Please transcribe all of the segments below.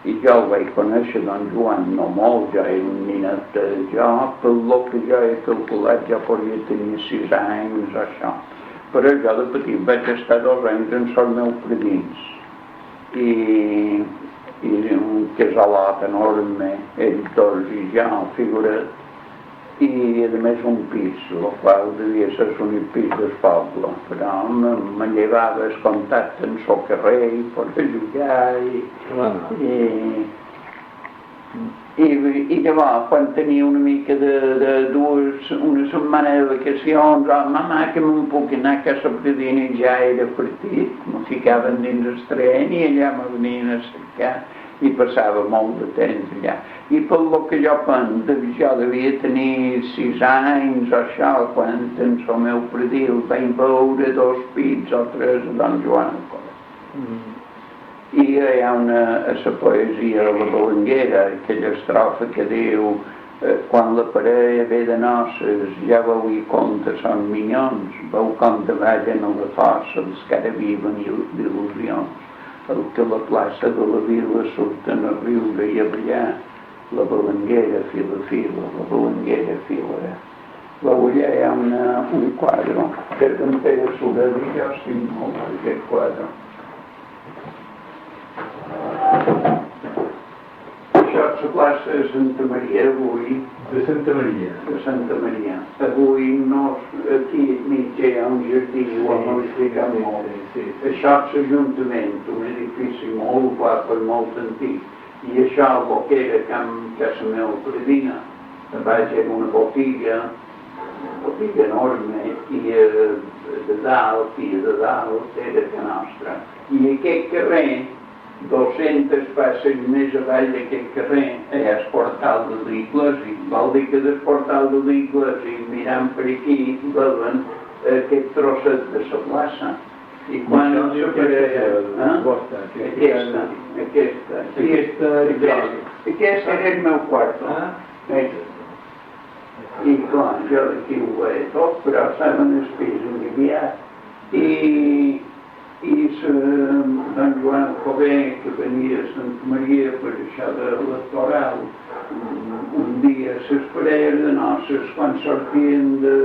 I jo el vaig conèixer, don Joan, no molt, ja era un ninet. Jo, pel que jo he calculat, ja podria tenir 6 anys o això. Però jo de petit vaig estar 2 anys en el meu predins. I un casalot enorme, ells dos i jo, figurat, i a més un pis, el qual devia ser l'únic pis del poble, però me llevava el contacte en el carrer i poder jugar i llavors quan tenia una mica una setmana de vacacions, mamà que me'n puc anar a casa predina i ja era partit, me ficaven dins el tren i allà me venien a cercar i passava molt de temps allà. I pel que jo penso, jo devia tenir 6 anys o això, quan en el meu predil vaig veure 2 pits o 3 a don Joan Alcover. I hi ha a la poesia de la Belenguera, aquella estrofa que diu quan la parella ve de noces, ja veu i compte són minyons, veu com davallen a la força els que ara viven d'il·lusions. El que a la plaça de la vila surten a riure i a ballar, la Belenguera fila a fila, la Belenguera fila. Allà hi ha un quadre que en Pere Soler i jo estic molt aquest quadre. Això és la plaça de Santa Maria avui. De Santa Maria. De Santa Maria. Avui no, aquí mig hi ha un jardí, ho hem explicat molt. Això és l'Ajuntament, un edifici molt guapo i molt antic. I això, el que era casa meva predina, baix era una botiga enorme, i de dalt era que nostra. I aquest carrer, 200 passes més avall d'aquest carrer, és el portal de l'Iglesi. Vol dir que del portal de l'Iglesi, mirant per aquí, veuen aquest trosset de la plaça. I quan aquesta era el meu quarto. I clar, jo d'aquí ho veia tot, però saben el pis on hi havia. I don Joan Alcover, que venia a Santa Maria per això de l'electoral, un dia les parelles de noces, quan sortien de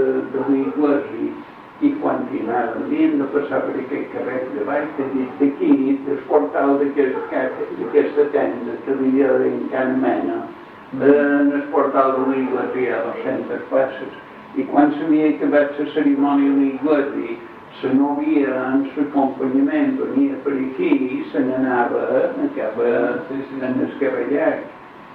l'Iglesi i quan anaven, havien de passar per aquest carrer de baix, d'aquí, del portal d'aquesta tenda que li deien Can Mena, en el portal de l'Iglesi hi ha 200 passes. I quan s'havia acabat la cerimònia de l'Iglesi, se no havia en l'acompanyament, venia per aquí i se n'anava, acaba en el carrellac.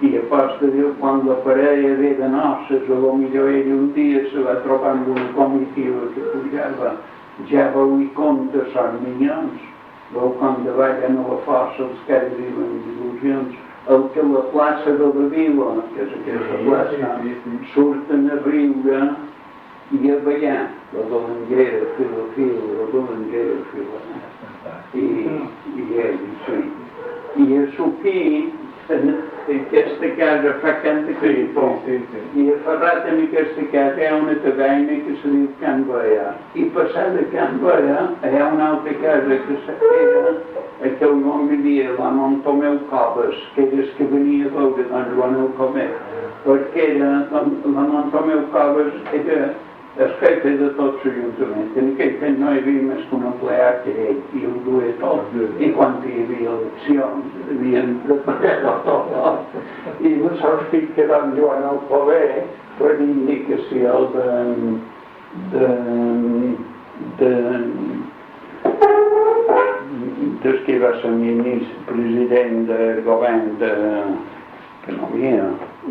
I a posta diu, quan la parella ve de noces, a lo millor ell un dia se va trobar amb una comitiva que pujava, ja veu i compte són minyons, veu com davallen a la força els que ara viuen d'il·lusions. El que la plaça de la vila, que és aquesta plaça, surten a riure i a ballar, la Belenguera fila a fila, la Belenguera fila a fila. I ell, sí. I a Suquí, en aquesta casa fa cant de cripó, i a Ferrat en aquesta casa hi ha una taverna que se diu Can Bea. I passada Can Bea hi ha una altra casa que era aquell nom que dia la Montomeu Coves, que era el que venia a veure don Joan Alcover, perquè la Montomeu Coves era el jefe de tot l'Ajuntament. En aquell temps no hi havia més que un empleat que ell, i ho duia tot. I quan hi havia eleccions, havien preparat tot. I la sort que don Joan Alcover, per indicació des que va ser president del govern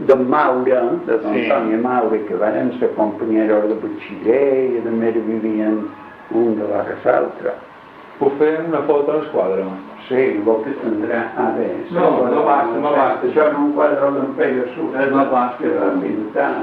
de Maura, de don Antoni Maura, que van ser companyeros de batxiller i a més vivien un de l'altre. Puc fer una foto al quadre? Sí, el que tindrà... bé, no basta. Això en un quadre d'en Pere Soler, no basta de pintar.